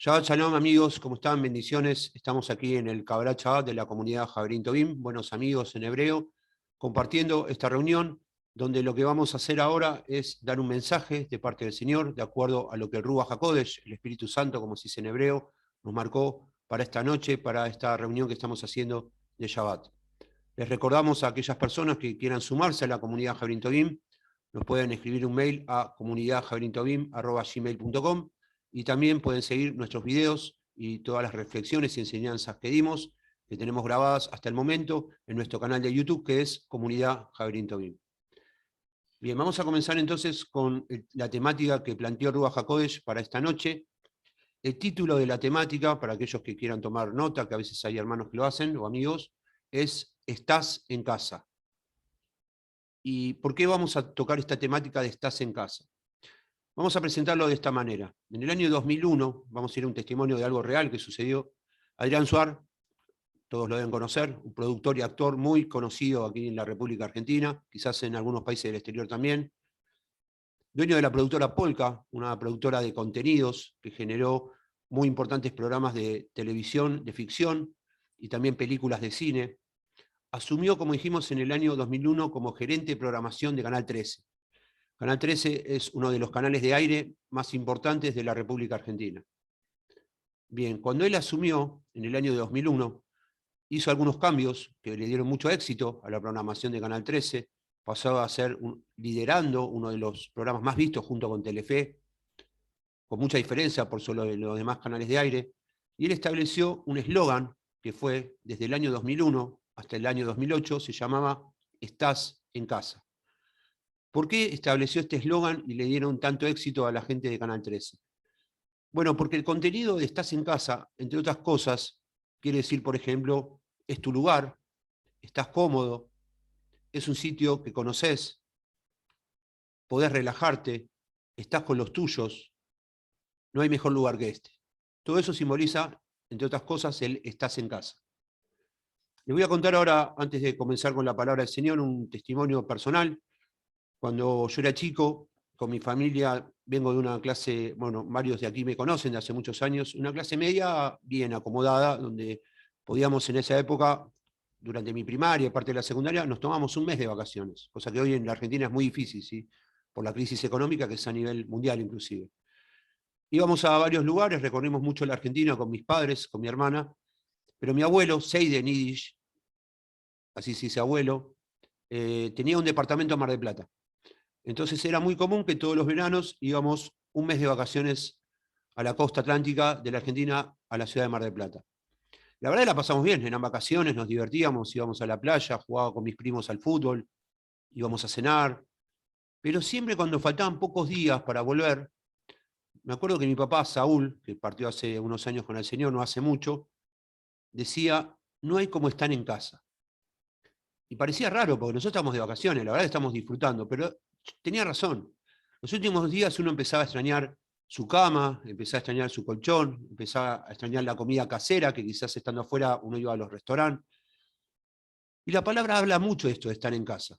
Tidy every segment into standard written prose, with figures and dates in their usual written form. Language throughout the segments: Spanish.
Shabbat Shalom, amigos, ¿cómo están? Bendiciones. Estamos aquí en el Kabbalat Shabbat de la comunidad Javerín Tobim, buenos amigos en hebreo, compartiendo esta reunión, donde lo que vamos a hacer ahora es dar un mensaje de parte del Señor, de acuerdo a lo que el Ruach HaKodesh, el Espíritu Santo, como se dice en hebreo, nos marcó para esta noche, para esta reunión que estamos haciendo de Shabbat. Les recordamos a aquellas personas que quieran sumarse a la comunidad Javerín Tobim, nos pueden escribir un mail a comunidadjaverintobim@gmail.com. Y también pueden seguir nuestros videos y todas las reflexiones y enseñanzas que dimos, que tenemos grabadas hasta el momento en nuestro canal de YouTube, que es Comunidad Javerín Tobim. Bien, vamos a comenzar entonces con la temática que planteó Ruach HaKodesh para esta noche. El título de la temática, para aquellos que quieran tomar nota, que a veces hay hermanos que lo hacen, o amigos, es Estás en casa. ¿Y por qué vamos a tocar esta temática de Estás en casa? Vamos a presentarlo de esta manera. En el año 2001, vamos a ir a un testimonio de algo real que sucedió. Adrián Suar, todos lo deben conocer, un productor y actor muy conocido aquí en la República Argentina, quizás en algunos países del exterior también. Dueño de la productora Polka, una productora de contenidos que generó muy importantes programas de televisión, de ficción y también películas de cine. Asumió, como dijimos, en el año 2001 como gerente de programación de Canal 13. Canal 13 es uno de los canales de aire más importantes de la República Argentina. Bien, cuando él asumió, en el año de 2001, hizo algunos cambios que le dieron mucho éxito a la programación de Canal 13, pasó a ser liderando uno de los programas más vistos junto con Telefe, con mucha diferencia por sobre los demás canales de aire, y él estableció un eslogan que fue, desde el año 2001 hasta el año 2008, se llamaba Estás en casa. ¿Por qué estableció este eslogan y le dieron tanto éxito a la gente de Canal 13? Bueno, porque el contenido de Estás en casa, entre otras cosas, quiere decir, por ejemplo, es tu lugar, estás cómodo, es un sitio que conoces, podés relajarte, estás con los tuyos, no hay mejor lugar que este. Todo eso simboliza, entre otras cosas, el Estás en casa. Les voy a contar ahora, antes de comenzar con la palabra del Señor, un testimonio personal. Cuando yo era chico, con mi familia, vengo de una clase, bueno, varios de aquí me conocen de hace muchos años, una clase media bien acomodada, donde podíamos en esa época, durante mi primaria y parte de la secundaria, nos tomamos un mes de vacaciones, cosa que hoy en la Argentina es muy difícil, ¿sí? Por la crisis económica que es a nivel mundial inclusive. Íbamos a varios lugares, recorrimos mucho la Argentina con mis padres, con mi hermana, pero mi abuelo, Seiden Yiddish, así se dice abuelo, tenía un departamento en Mar del Plata. Entonces era muy común que todos los veranos íbamos un mes de vacaciones a la costa atlántica de la Argentina, a la ciudad de Mar del Plata. La verdad la pasamos bien, eran vacaciones, nos divertíamos, íbamos a la playa, jugaba con mis primos al fútbol, íbamos a cenar, pero siempre cuando faltaban pocos días para volver, me acuerdo que mi papá, Saúl, que partió hace unos años con el Señor, no hace mucho, decía, no hay como estar en casa. Y parecía raro, porque nosotros estamos de vacaciones, la verdad estamos disfrutando, pero tenía razón. Los últimos días uno empezaba a extrañar su cama, empezaba a extrañar su colchón, empezaba a extrañar la comida casera, que quizás estando afuera uno iba a los restaurantes. Y la palabra habla mucho de esto de estar en casa.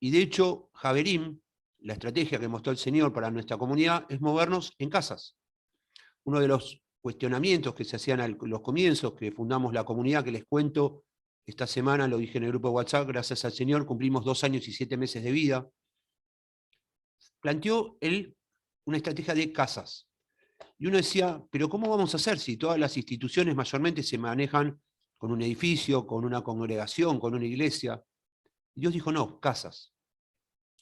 Y de hecho, Javerim, la estrategia que mostró el Señor para nuestra comunidad, es movernos en casas. Uno de los cuestionamientos que se hacían a los comienzos, que fundamos la comunidad, que les cuento, esta semana lo dije en el grupo de WhatsApp, gracias al Señor, cumplimos 2 años y 7 meses de vida. Planteó él una estrategia de casas. Y uno decía, pero ¿cómo vamos a hacer si todas las instituciones mayormente se manejan con un edificio, con una congregación, con una iglesia? Y Dios dijo, no, casas.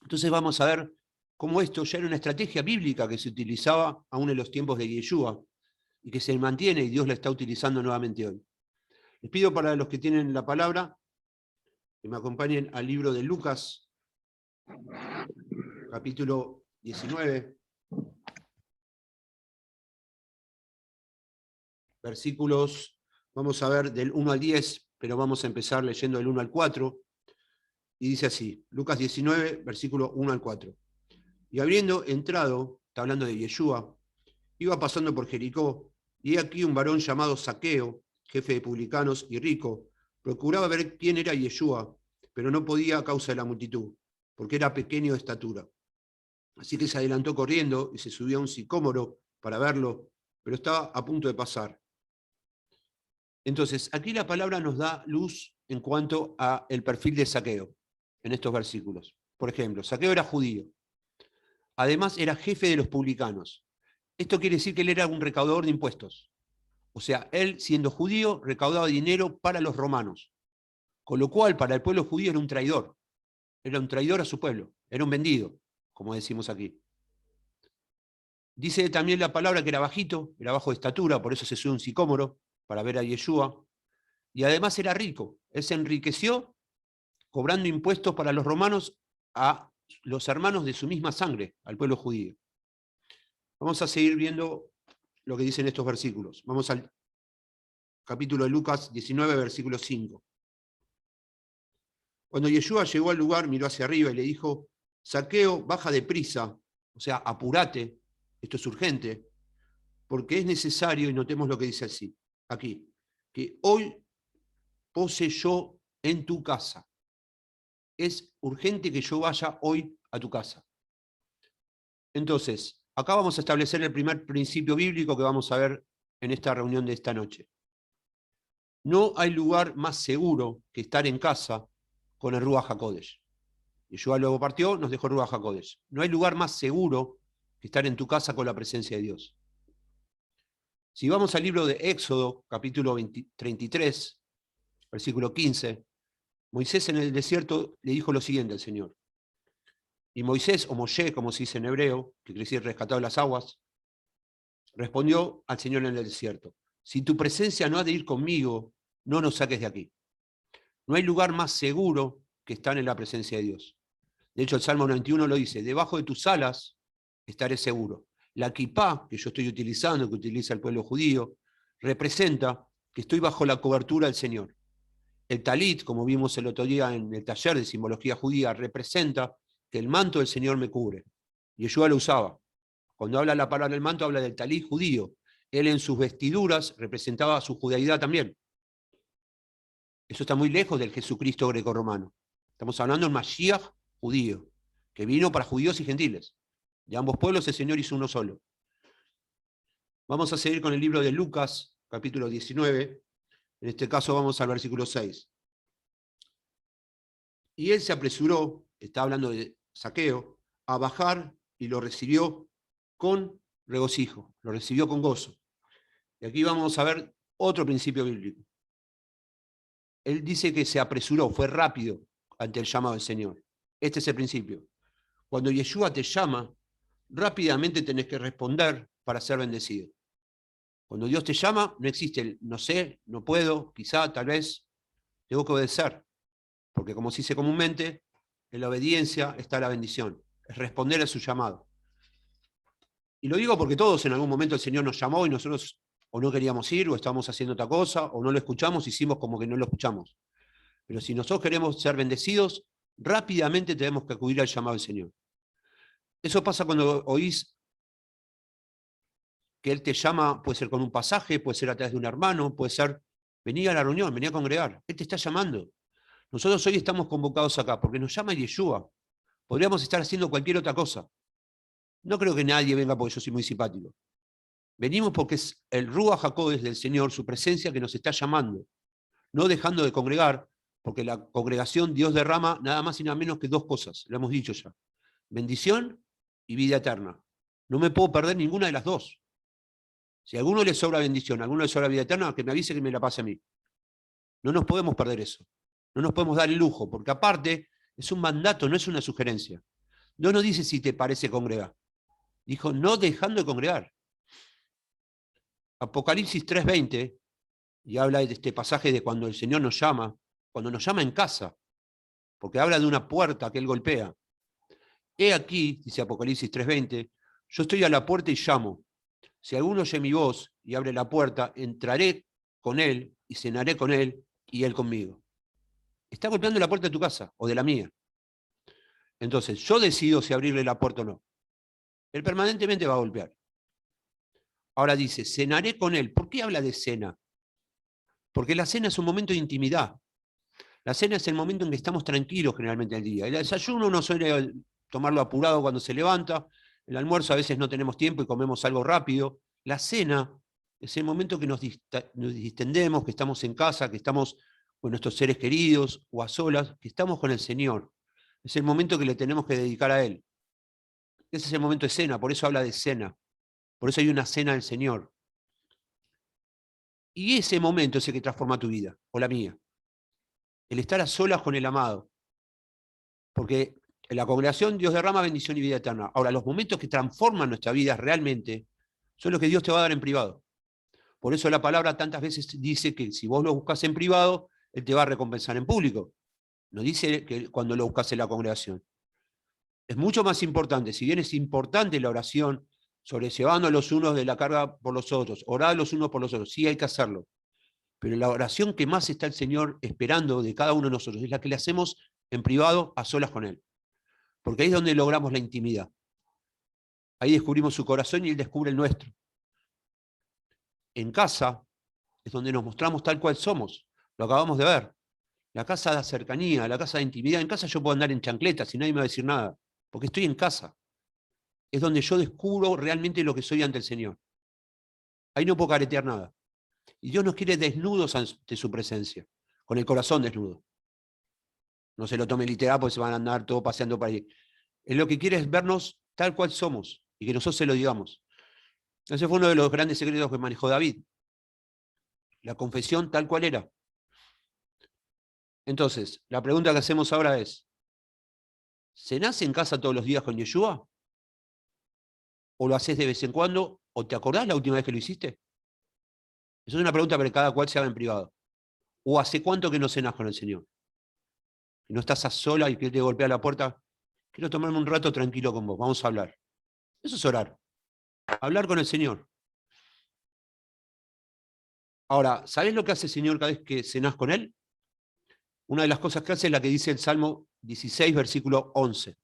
Entonces vamos a ver cómo esto ya era una estrategia bíblica que se utilizaba aún en los tiempos de Yeshua y que se mantiene y Dios la está utilizando nuevamente hoy. Les pido para los que tienen la palabra que me acompañen al libro de Lucas, capítulo 19, versículos, vamos a ver del 1 al 10, pero vamos a empezar leyendo del 1 al 4, y dice así, Lucas 19, versículo 1 al 4. Y habiendo entrado, está hablando de Yeshua, iba pasando por Jericó, y he aquí un varón llamado Zaqueo, jefe de publicanos y rico, procuraba ver quién era Yeshua, pero no podía a causa de la multitud, porque era pequeño de estatura. Así que se adelantó corriendo y se subió a un sicómoro para verlo, pero está a punto de pasar. Entonces, aquí la palabra nos da luz en cuanto al perfil de Zaqueo, en estos versículos. Por ejemplo, Zaqueo era judío. Además, era jefe de los publicanos. Esto quiere decir que él era un recaudador de impuestos. O sea, él, siendo judío, recaudaba dinero para los romanos. Con lo cual, para el pueblo judío era un traidor. Era un traidor a su pueblo. Era un vendido, como decimos aquí. Dice también la palabra que era bajito, era bajo de estatura, por eso se sube un sicómoro, para ver a Yeshua. Y además era rico. Él se enriqueció cobrando impuestos para los romanos a los hermanos de su misma sangre, al pueblo judío. Vamos a seguir viendo lo que dicen estos versículos. Vamos al capítulo de Lucas 19, versículo 5. Cuando Yeshua llegó al lugar, miró hacia arriba y le dijo: Zaqueo, baja deprisa, o sea, apúrate, esto es urgente, porque es necesario, y notemos lo que dice así, aquí, que hoy pose yo en tu casa. Es urgente que yo vaya hoy a tu casa. Entonces, acá vamos a establecer el primer principio bíblico que vamos a ver en esta reunión de esta noche. No hay lugar más seguro que estar en casa con el Ruach HaKodesh. Yeshua luego partió, nos dejó el Ruach HaKodesh. No hay lugar más seguro que estar en tu casa con la presencia de Dios. Si vamos al libro de Éxodo, capítulo 33, versículo 15, Moisés en el desierto le dijo lo siguiente al Señor. Y Moisés, o Moshe, como se dice en hebreo, que quiere decir rescatado de las aguas, respondió al Señor en el desierto: si tu presencia no ha de ir conmigo, no nos saques de aquí. No hay lugar más seguro que estar en la presencia de Dios. De hecho, el Salmo 91 lo dice: debajo de tus alas estaré seguro. La kipá, que yo estoy utilizando, que utiliza el pueblo judío, representa que estoy bajo la cobertura del Señor. El talit, como vimos el otro día en el taller de simbología judía, representa que el manto del Señor me cubre. Yeshua lo usaba. Cuando habla la palabra del manto, habla del talit judío. Él en sus vestiduras representaba su judaidad también. Eso está muy lejos del Jesucristo grecorromano. Estamos hablando del Mashiach judío, que vino para judíos y gentiles. De ambos pueblos el Señor hizo uno solo. Vamos a seguir con el libro de Lucas, capítulo 19. En este caso vamos al versículo 6. Y él se apresuró, está hablando de Zaqueo, a bajar y lo recibió con regocijo, lo recibió con gozo. Y aquí vamos a ver otro principio bíblico. Él dice que se apresuró, fue rápido ante el llamado del Señor. Este es el principio. Cuando Yeshua te llama, rápidamente tenés que responder para ser bendecido. Cuando Dios te llama, no existe el no sé, no puedo, quizá, tal vez, tengo que obedecer. Porque como se dice comúnmente, en la obediencia está la bendición. Es responder a su llamado. Y lo digo porque todos en algún momento el Señor nos llamó y nosotros o no queríamos ir, o estábamos haciendo otra cosa, o no lo escuchamos, hicimos como que no lo escuchamos. Pero si nosotros queremos ser bendecidos, rápidamente tenemos que acudir al llamado del Señor. Eso pasa cuando oís que Él te llama, puede ser con un pasaje, puede ser a través de un hermano, puede ser, vení a la reunión, vení a congregar. Él te está llamando. Nosotros hoy estamos convocados acá porque nos llama Yeshua. Podríamos estar haciendo cualquier otra cosa. No creo que nadie venga porque yo soy muy simpático. Venimos porque es el Ruach HaKodesh del Señor, su presencia, que nos está llamando. No dejando de congregar, porque la congregación Dios derrama nada más y nada menos que dos cosas, lo hemos dicho ya: bendición y vida eterna. No me puedo perder ninguna de las dos. Si a alguno le sobra bendición, a alguno le sobra vida eterna, que me avise que me la pase a mí. No nos podemos perder eso. No nos podemos dar el lujo, porque aparte es un mandato, no es una sugerencia. No nos dice si te parece congregar. Dijo, no dejando de congregar. Apocalipsis 3:20, y habla de este pasaje de cuando el Señor nos llama, cuando nos llama en casa, porque habla de una puerta que Él golpea. He aquí, dice Apocalipsis 3:20, yo estoy a la puerta y llamo. Si alguno oye mi voz y abre la puerta, entraré con él y cenaré con él y él conmigo. Está golpeando la puerta de tu casa o de la mía. Entonces, yo decido si abrirle la puerta o no. Él permanentemente va a golpear. Ahora dice, cenaré con él. ¿Por qué habla de cena? Porque la cena es un momento de intimidad. La cena es el momento en que estamos tranquilos generalmente el día. El desayuno uno suele tomarlo apurado cuando se levanta. El almuerzo a veces no tenemos tiempo y comemos algo rápido. La cena es el momento que nos distendemos, que estamos en casa, que estamos con nuestros seres queridos o a solas, que estamos con el Señor. Es el momento que le tenemos que dedicar a Él. Ese es el momento de cena, por eso habla de cena. Por eso hay una cena del Señor. Y ese momento es el que transforma tu vida, o la mía. El estar a solas con el amado. Porque en la congregación Dios derrama bendición y vida eterna. Ahora, los momentos que transforman nuestra vida realmente son los que Dios te va a dar en privado. Por eso la palabra tantas veces dice que si vos lo buscas en privado, Él te va a recompensar en público. No dice que cuando lo buscas en la congregación. Es mucho más importante, si bien es importante la oración, sobrellevando a los unos de la carga por los otros, orar los unos por los otros, sí hay que hacerlo. Pero la oración que más está el Señor esperando de cada uno de nosotros es la que le hacemos en privado, a solas con Él. Porque ahí es donde logramos la intimidad. Ahí descubrimos su corazón y Él descubre el nuestro. En casa es donde nos mostramos tal cual somos. Lo acabamos de ver. La casa de cercanía, la casa de intimidad. En casa yo puedo andar en chancletas y nadie me va a decir nada, porque estoy en casa. Es donde yo descubro realmente lo que soy ante el Señor. Ahí no puedo caretear nada. Y Dios nos quiere desnudos ante su presencia, con el corazón desnudo. No se lo tome literal porque se van a andar todos paseando por ahí. Él lo que quiere es vernos tal cual somos y que nosotros se lo digamos. Ese fue uno de los grandes secretos que manejó David. La confesión tal cual era. Entonces, la pregunta que hacemos ahora es, ¿cenás en casa todos los días con Yeshua? ¿O lo haces de vez en cuando? ¿O te acordás la última vez que lo hiciste? Esa es una pregunta para que cada cual se haga en privado. ¿O hace cuánto que no cenás con el Señor? Que no estás a sola y que Él te golpea la puerta. Quiero tomarme un rato tranquilo con vos, vamos a hablar. Eso es orar. Hablar con el Señor. Ahora, ¿sabés lo que hace el Señor cada vez que cenás con Él? Una de las cosas que hace es la que dice el Salmo 16, versículo 11.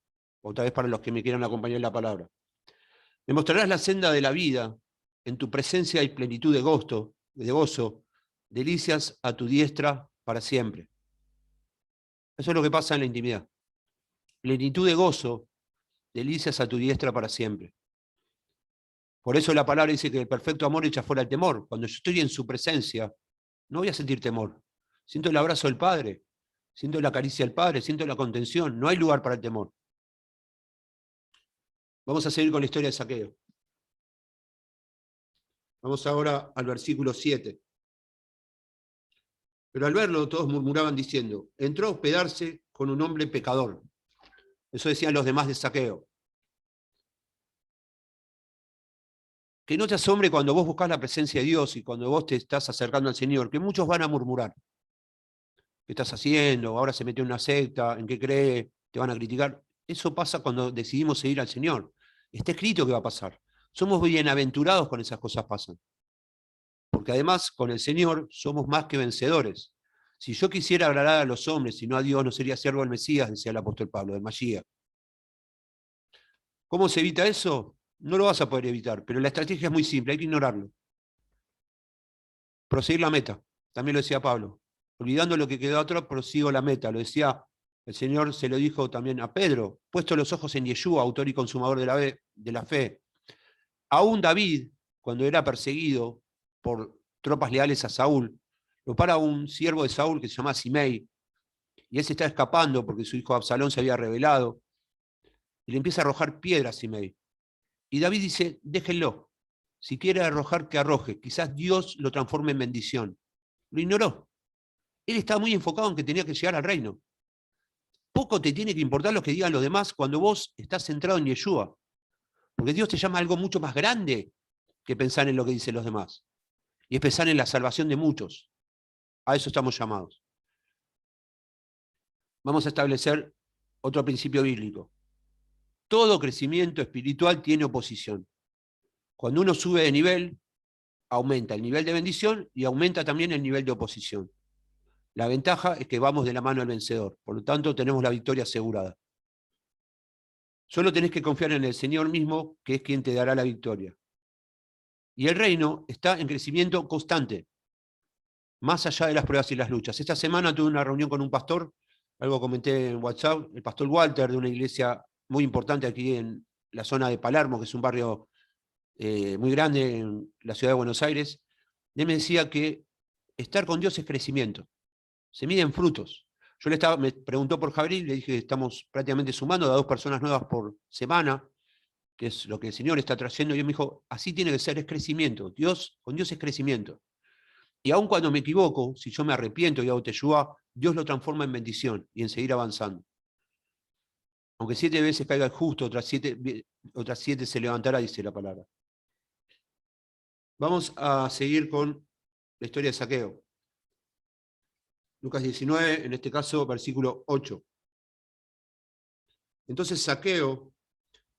Otra vez para los que me quieran acompañar en la palabra. Me mostrarás la senda de la vida, en tu presencia hay plenitud de gozo, delicias a tu diestra para siempre. Eso es lo que pasa en la intimidad. Plenitud de gozo, delicias a tu diestra para siempre. Por eso la palabra dice que el perfecto amor echa fuera el temor. Cuando yo estoy en su presencia, no voy a sentir temor. Siento el abrazo del Padre, siento la caricia del Padre, siento la contención. No hay lugar para el temor. Vamos a seguir con la historia de Zaqueo. Vamos ahora al versículo 7. Pero al verlo todos murmuraban diciendo, entró a hospedarse con un hombre pecador. Eso decían los demás de Zaqueo. Que no te asombre cuando vos buscás la presencia de Dios y cuando vos te estás acercando al Señor, que muchos van a murmurar. ¿Qué estás haciendo? Ahora se metió en una secta, ¿en qué cree? Te van a criticar. Eso pasa cuando decidimos seguir al Señor. Está escrito que va a pasar. Somos bienaventurados cuando esas cosas pasan. Porque además, con el Señor somos más que vencedores. Si yo quisiera agradar a los hombres y no a Dios, no sería siervo del Mesías, decía el apóstol Pablo, del Mashiach. ¿Cómo se evita eso? No lo vas a poder evitar, pero la estrategia es muy simple, hay que ignorarlo. Proseguir la meta, también lo decía Pablo. Olvidando lo que quedó atrás, prosigo la meta. Lo decía el Señor, se lo dijo también a Pedro, puesto los ojos en Yeshua, autor y consumador de la fe. Aún David, cuando era perseguido por tropas leales a Saúl, lo para un siervo de Saúl que se llama Simei, y él se está escapando porque su hijo Absalón se había rebelado, y le empieza a arrojar piedras a Simei. Y David dice, déjenlo, si quiere arrojar, que arroje, quizás Dios lo transforme en bendición. Lo ignoró. Él estaba muy enfocado en que tenía que llegar al reino. Poco te tiene que importar lo que digan los demás cuando vos estás centrado en Yeshua. Porque Dios te llama a algo mucho más grande que pensar en lo que dicen los demás. Y es pensar en la salvación de muchos. A eso estamos llamados. Vamos a establecer otro principio bíblico. Todo crecimiento espiritual tiene oposición. Cuando uno sube de nivel, aumenta el nivel de bendición y aumenta también el nivel de oposición. La ventaja es que vamos de la mano al vencedor. Por lo tanto, tenemos la victoria asegurada. Solo tenés que confiar en el Señor mismo, que es quien te dará la victoria. Y el reino está en crecimiento constante, más allá de las pruebas y las luchas. Esta semana tuve una reunión con un pastor, algo comenté en WhatsApp, el pastor Walter, de una iglesia muy importante aquí en la zona de Palermo, que es un barrio muy grande en la ciudad de Buenos Aires. Él me decía que estar con Dios es crecimiento, se mide en frutos. Me preguntó por Jabril, le dije que estamos prácticamente sumando a 2 personas nuevas por semana, que es lo que el Señor está trayendo, y él me dijo, así tiene que ser, es crecimiento. Con Dios es crecimiento. Y aun cuando me equivoco, si yo me arrepiento y hago teshuvá, Dios lo transforma en bendición y en seguir avanzando. Aunque 7 veces caiga el justo, otras 7 se levantará, dice la palabra. Vamos a seguir con la historia de Zaqueo. Lucas 19, en este caso, versículo 8. Entonces Zaqueo,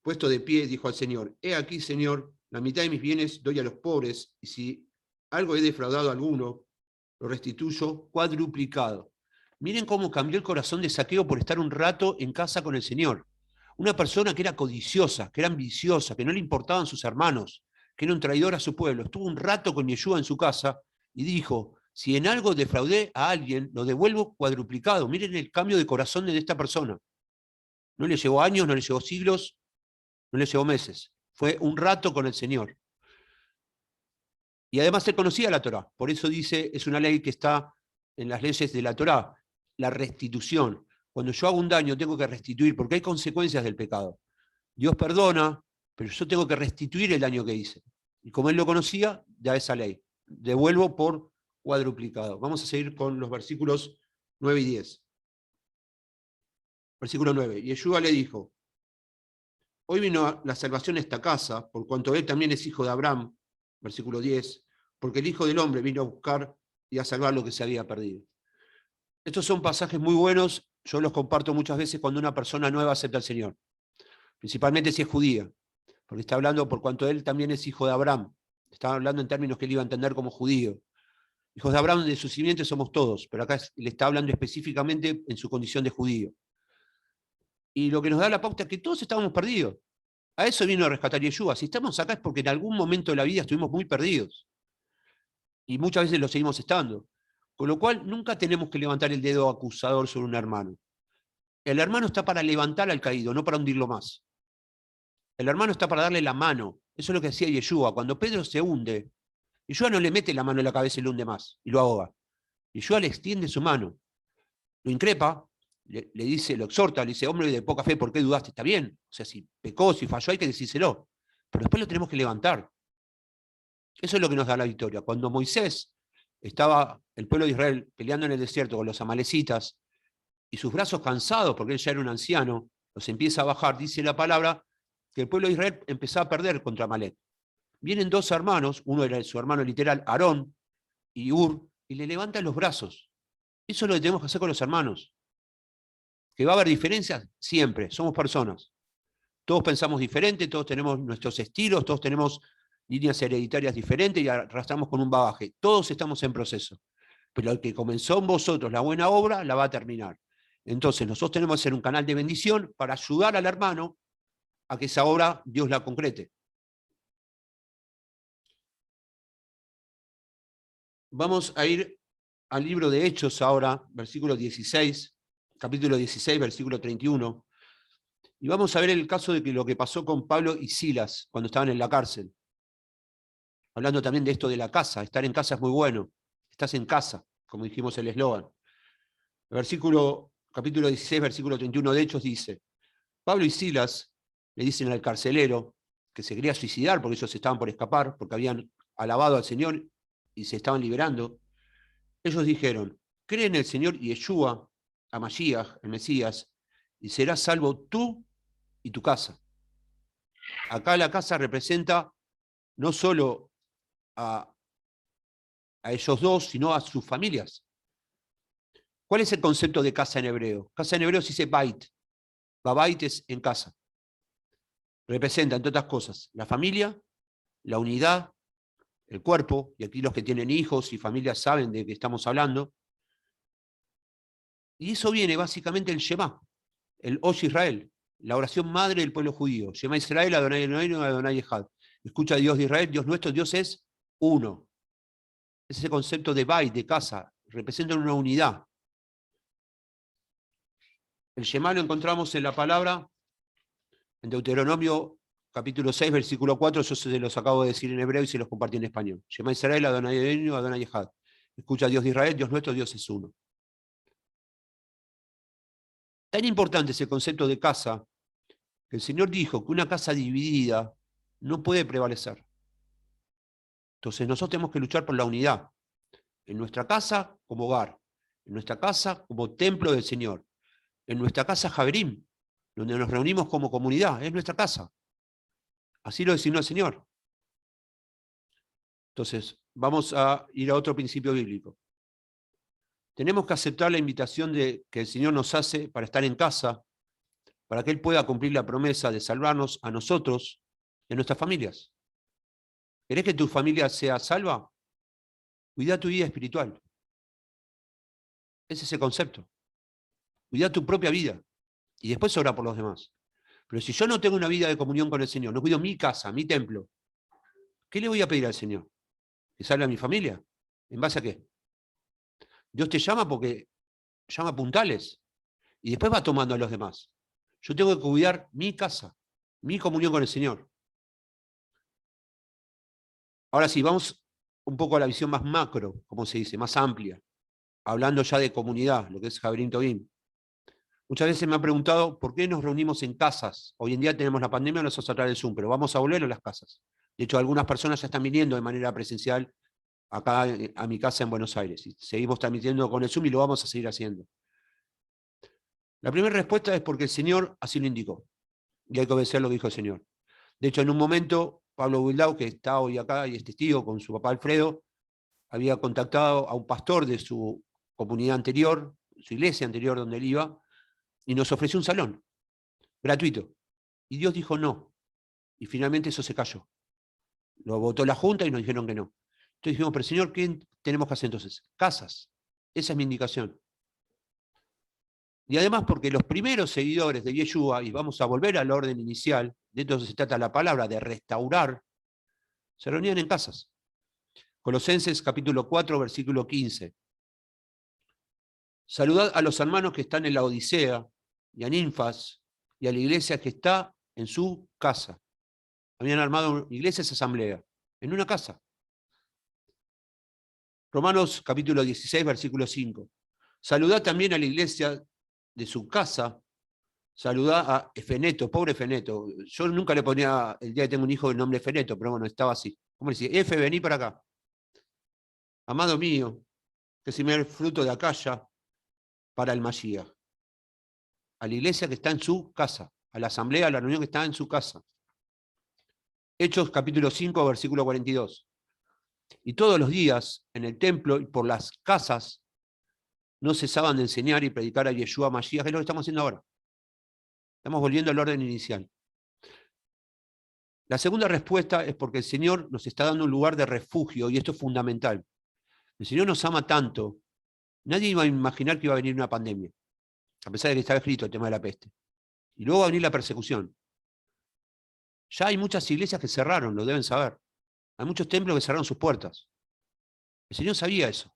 puesto de pie, dijo al Señor, he aquí, Señor, la mitad de mis bienes doy a los pobres, y si algo he defraudado a alguno, lo restituyo cuadruplicado. Miren cómo cambió el corazón de Zaqueo por estar un rato en casa con el Señor. Una persona que era codiciosa, que era ambiciosa, que no le importaban sus hermanos, que era un traidor a su pueblo. Estuvo un rato con Yeshua en su casa y dijo, si en algo defraudé a alguien, lo devuelvo cuadruplicado. Miren el cambio de corazón de esta persona. No le llevó años, no le llevó siglos, no le llevó meses. Fue un rato con el Señor. Y además él conocía la Torá. Por eso dice, es una ley que está en las leyes de la Torá, la restitución. Cuando yo hago un daño tengo que restituir, porque hay consecuencias del pecado. Dios perdona, pero yo tengo que restituir el daño que hice. Y como él lo conocía, da esa ley. Devuelvo por cuadruplicado. Vamos a seguir con los versículos 9 y 10. Versículo 9. Y Yeshua le dijo, hoy vino la salvación a esta casa, por cuanto él también es hijo de Abraham. Versículo 10. Porque el Hijo del Hombre vino a buscar y a salvar lo que se había perdido. Estos son pasajes muy buenos, yo los comparto muchas veces cuando una persona nueva acepta al Señor, principalmente si es judía, porque está hablando por cuanto él también es hijo de Abraham, está hablando en términos que él iba a entender como judío. Hijos de Abraham, de su simiente somos todos, pero acá le está hablando específicamente en su condición de judío. Y lo que nos da la pauta es que todos estábamos perdidos. A eso vino a rescatar Yeshua. Si estamos acá es porque en algún momento de la vida estuvimos muy perdidos. Y muchas veces lo seguimos estando. Con lo cual, nunca tenemos que levantar el dedo acusador sobre un hermano. El hermano está para levantar al caído, no para hundirlo más. El hermano está para darle la mano. Eso es lo que hacía Yeshua. Cuando Pedro se hunde, Yeshua no le mete la mano en la cabeza y lo hunde más, y lo ahoga. Yeshua le extiende su mano, lo increpa, le dice, lo exhorta, le dice, hombre de poca fe, ¿por qué dudaste? Está bien. O sea, si pecó, si falló, hay que decírselo. Pero después lo tenemos que levantar. Eso es lo que nos da la victoria. Cuando Moisés estaba, el pueblo de Israel, peleando en el desierto con los amalecitas, y sus brazos cansados, porque él ya era un anciano, los empieza a bajar, dice la palabra, que el pueblo de Israel empezaba a perder contra Amalek. Vienen 2 hermanos, uno era su hermano literal, Aarón, y Ur, y le levantan los brazos. Eso es lo que tenemos que hacer con los hermanos. ¿Que va a haber diferencias? Siempre, somos personas. Todos pensamos diferente, todos tenemos nuestros estilos, todos tenemos líneas hereditarias diferentes y arrastramos con un bagaje. Todos estamos en proceso. Pero el que comenzó en vosotros la buena obra, la va a terminar. Entonces nosotros tenemos que ser un canal de bendición para ayudar al hermano a que esa obra Dios la concrete. Vamos a ir al libro de Hechos ahora, versículo 16, capítulo 16, versículo 31. Y vamos a ver el caso de lo que pasó con Pablo y Silas cuando estaban en la cárcel. Hablando también de esto de la casa. Estar en casa es muy bueno. Estás en casa, como dijimos el eslogan. Capítulo 16, versículo 31 de Hechos dice, Pablo y Silas le dicen al carcelero que se quería suicidar porque ellos estaban por escapar, porque habían alabado al Señor y se estaban liberando. Ellos dijeron, cree en el Señor Yeshua, a Mashiach, el Mesías, y serás salvo tú y tu casa. Acá la casa representa no solo a ellos dos, sino a sus familias. ¿Cuál es el concepto de casa en hebreo? Casa en hebreo se dice bait. Babait es en casa. Representa, entre otras cosas, la familia, la unidad, el cuerpo, y aquí los que tienen hijos y familias saben de qué estamos hablando. Y eso viene básicamente el Shema, el Osh Israel, la oración madre del pueblo judío. Shema Israel, Adonai Eloheinu, Adonai Echad. Escucha a Dios de Israel, Dios nuestro, Dios es uno. Es ese concepto de bait, de casa, representa una unidad. El Shema lo encontramos en la palabra, en Deuteronomio capítulo 6, versículo 4, yo se los acabo de decir en hebreo y se los compartí en español. Shema Israel, Adonai Eloheinu, Adonai Echad. Escucha, Dios de Israel, Dios nuestro, Dios es uno. Tan importante es el concepto de casa, que el Señor dijo que una casa dividida no puede prevalecer. Entonces nosotros tenemos que luchar por la unidad. En nuestra casa como hogar, en nuestra casa como templo del Señor, en nuestra casa Javerim, donde nos reunimos como comunidad, es nuestra casa. Así lo designó el Señor. Entonces, vamos a ir a otro principio bíblico. Tenemos que aceptar la invitación que el Señor nos hace para estar en casa, para que Él pueda cumplir la promesa de salvarnos a nosotros y a nuestras familias. ¿Querés que tu familia sea salva? Cuida tu vida espiritual. Ese es el concepto. Cuida tu propia vida y después ora por los demás. Pero si yo no tengo una vida de comunión con el Señor, no cuido mi casa, mi templo, ¿qué le voy a pedir al Señor? ¿Que salve a mi familia? ¿En base a qué? Dios te llama porque llama puntales y después va tomando a los demás. Yo tengo que cuidar mi casa, mi comunión con el Señor. Ahora sí, vamos un poco a la visión más macro, como se dice, más amplia, hablando ya de comunidad, lo que es Javerín Tobín. Muchas veces me han preguntado por qué nos reunimos en casas. Hoy en día tenemos la pandemia, no vamos a tratar el Zoom, pero vamos a volver a las casas. De hecho, algunas personas ya están viniendo de manera presencial acá a mi casa en Buenos Aires. Y seguimos transmitiendo con el Zoom y lo vamos a seguir haciendo. La primera respuesta es porque el Señor así lo indicó. Y hay que obedecer lo que dijo el Señor. De hecho, en un momento, Pablo Wildau, que está hoy acá y es testigo con su papá Alfredo, había contactado a un pastor de su comunidad anterior, su iglesia anterior donde él iba, y nos ofreció un salón, gratuito. Y Dios dijo no. Y finalmente eso se cayó. Lo votó la Junta y nos dijeron que no. Entonces dijimos, pero Señor, ¿qué tenemos que hacer entonces? Casas. Esa es mi indicación. Y además porque los primeros seguidores de Yeshua, y vamos a volver al orden inicial, de esto se trata la palabra, de restaurar, se reunían en casas. Colosenses capítulo 4, versículo 15. Saludad a los hermanos que están en la Odisea, y a Ninfas, y a la iglesia que está en su casa. Habían armado iglesias asamblea, en una casa. Romanos capítulo 16, versículo 5. Saludad también a la iglesia de su casa. Saludá a Efeneto, pobre Efeneto. Yo nunca le ponía, el día que tengo un hijo, el nombre Efeneto, pero bueno, estaba así. ¿Cómo le decía? Efe, vení para acá. Amado mío, que se me dé el fruto de acaya para el Mashiach. A la iglesia que está en su casa, a la asamblea, a la reunión que está en su casa. Hechos capítulo 5, versículo 42. Y todos los días, en el templo y por las casas, no cesaban de enseñar y predicar a Yeshua Mashiach, que es lo que estamos haciendo ahora. Estamos volviendo al orden inicial. La segunda respuesta es porque el Señor nos está dando un lugar de refugio, y esto es fundamental. El Señor nos ama tanto, nadie iba a imaginar que iba a venir una pandemia, a pesar de que estaba escrito el tema de la peste. Y luego va a venir la persecución. Ya hay muchas iglesias que cerraron, lo deben saber. Hay muchos templos que cerraron sus puertas. El Señor sabía eso.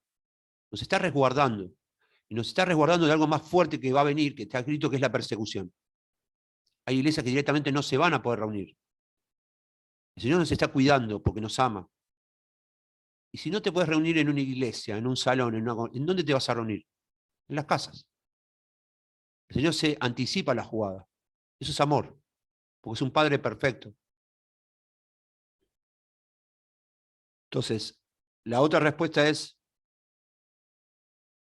Nos está resguardando. Y nos está resguardando de algo más fuerte que va a venir, que está escrito, que es la persecución. Hay iglesias que directamente no se van a poder reunir. El Señor nos está cuidando porque nos ama. Y si no te puedes reunir en una iglesia, en un salón, ¿en dónde te vas a reunir? En las casas. El Señor se anticipa a la jugada. Eso es amor, porque es un Padre perfecto. Entonces, la otra respuesta es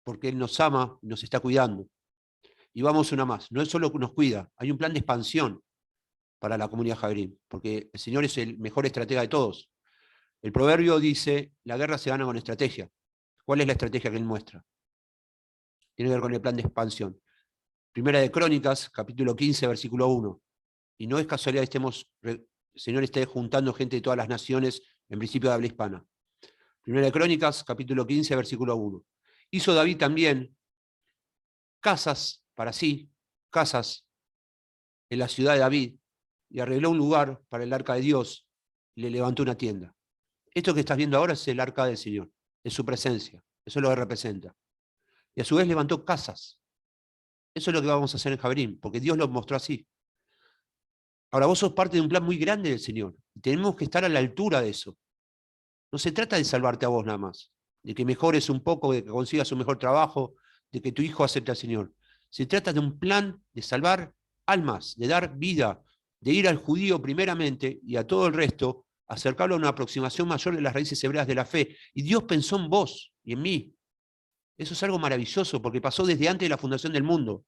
porque Él nos ama y nos está cuidando. Y vamos una más. No es solo que nos cuida, hay un plan de expansión para la comunidad Javerín, porque el Señor es el mejor estratega de todos. El proverbio dice, la guerra se gana con estrategia. ¿Cuál es la estrategia que Él muestra? Tiene que ver con el plan de expansión. Primera de Crónicas, capítulo 15, versículo 1. Y no es casualidad que el Señor esté juntando gente de todas las naciones, en principio de habla hispana. Primera de Crónicas, capítulo 15, versículo 1. Hizo David también casas para sí, casas en la ciudad de David, y arregló un lugar para el arca de Dios, y le levantó una tienda. Esto que estás viendo ahora es el arca del Señor, es su presencia, eso es lo que representa. Y a su vez levantó casas. Eso es lo que vamos a hacer en Javerín, porque Dios lo mostró así. Ahora, vos sos parte de un plan muy grande del Señor. Tenemos que estar a la altura de eso. No se trata de salvarte a vos nada más, de que mejores un poco, de que consigas un mejor trabajo, de que tu hijo acepte al Señor. Se trata de un plan de salvar almas, de dar vida, de ir al judío primeramente y a todo el resto, acercarlo a una aproximación mayor de las raíces hebreas de la fe. Y Dios pensó en vos y en mí. Eso es algo maravilloso porque pasó desde antes de la fundación del mundo.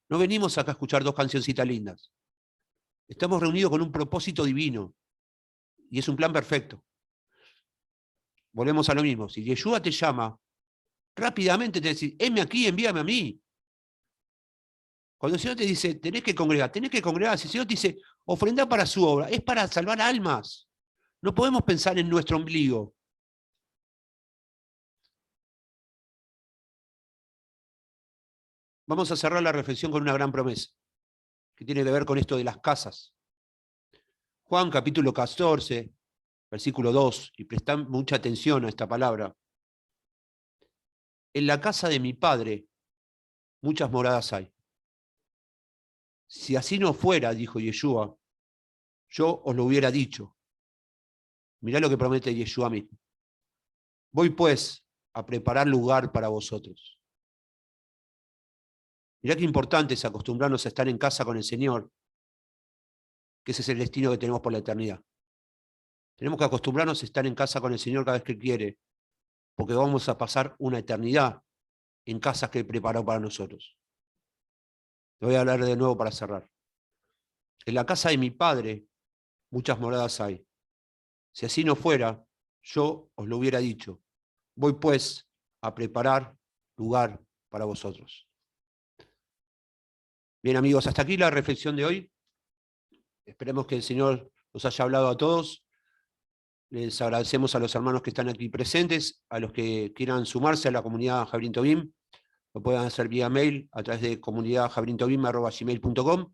No venimos acá a escuchar dos cancioncitas lindas. Estamos reunidos con un propósito divino y es un plan perfecto. Volvemos a lo mismo. Si Yeshua te llama, rápidamente te decís, heme aquí, envíame a mí. Cuando el Señor te dice, tenés que congregar. Si el Señor te dice, ofrenda para su obra, es para salvar almas. No podemos pensar en nuestro ombligo. Vamos a cerrar la reflexión con una gran promesa, que tiene que ver con esto de las casas. Juan capítulo 14, versículo 2, y prestad mucha atención a esta palabra. En la casa de mi Padre muchas moradas hay. Si así no fuera, dijo Yeshua, yo os lo hubiera dicho. Mirá lo que promete Yeshua mismo. Voy pues a preparar lugar para vosotros. Mirá qué importante es acostumbrarnos a estar en casa con el Señor, que ese es el destino que tenemos por la eternidad. Tenemos que acostumbrarnos a estar en casa con el Señor cada vez que Él quiere, porque vamos a pasar una eternidad en casas que Él preparó para nosotros. Te voy a hablar de nuevo para cerrar. En la casa de mi Padre muchas moradas hay. Si así no fuera, yo os lo hubiera dicho. Voy pues a preparar lugar para vosotros. Bien amigos, hasta aquí la reflexión de hoy. Esperemos que el Señor nos haya hablado a todos. Les agradecemos a los hermanos que están aquí presentes, a los que quieran sumarse a la comunidad Jabrín Tobim, lo puedan hacer vía mail a través de comunidadjabríntobim@gmail.com.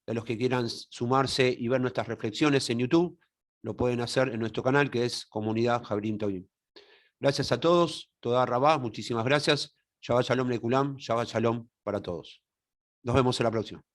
A los que quieran sumarse y ver nuestras reflexiones en YouTube, lo pueden hacer en nuestro canal que es Comunidad Jabrín Tobim. Gracias a todos, toda Rabá, muchísimas gracias. Shabbat Shalom Lekulam, Shabbat Shalom para todos. Nos vemos en la próxima.